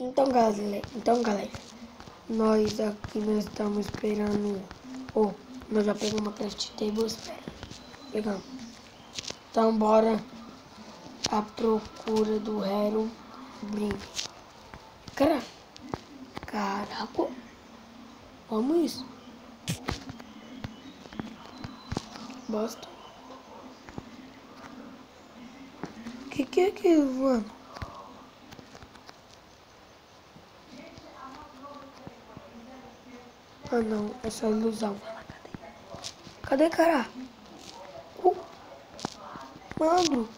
Então galera, nós estamos esperando. Nós já pegamos uma craft table, espera. Pegamos. Então bora à procura do Herobrine. Caraca. Vamos isso. Bosta. Que é aquilo, mano? Ah não, é só ilusão. Cadê, cara? Mano.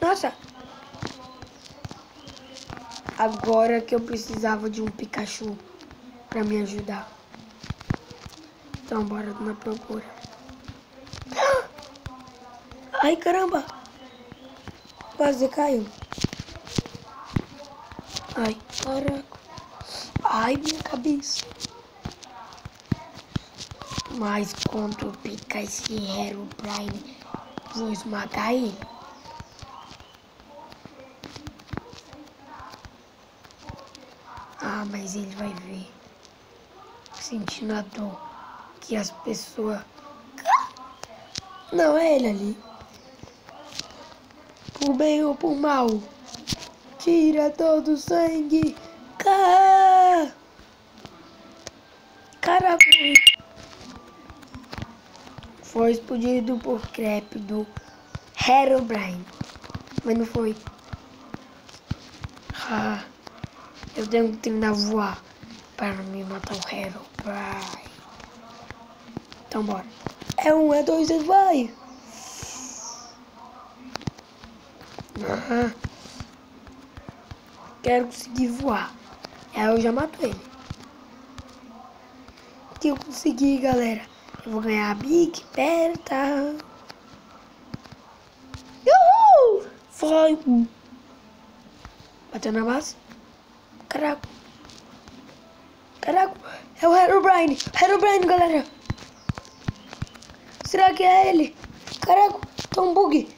Nossa. Agora que eu precisava de um Pikachu pra me ajudar. Então bora na procura. Ai caramba. Quase caiu. Ai, caraca. Ai, minha cabeça. Mas quando picar esse Herobrine, vou esmagar ele. Ah, mas ele vai ver. Sentindo a dor que as pessoas... Não, é ele ali. Por bem ou por mal, tira todo o sangue. Caraca. Foi explodido por crepe do Herobrine. Mas não foi. Eu tenho que treinar a voar para me matar o Herobrine. Então bora. É 1, é 2, é vai. Quero conseguir voar. Aí eu já mato ele. Se eu conseguir, galera, eu vou ganhar a Big Berta. Uhul! Foi. Bateu na base. Caraca. É o Herobrine. Herobrine, galera. Será que é ele? Caraca, tá um bug.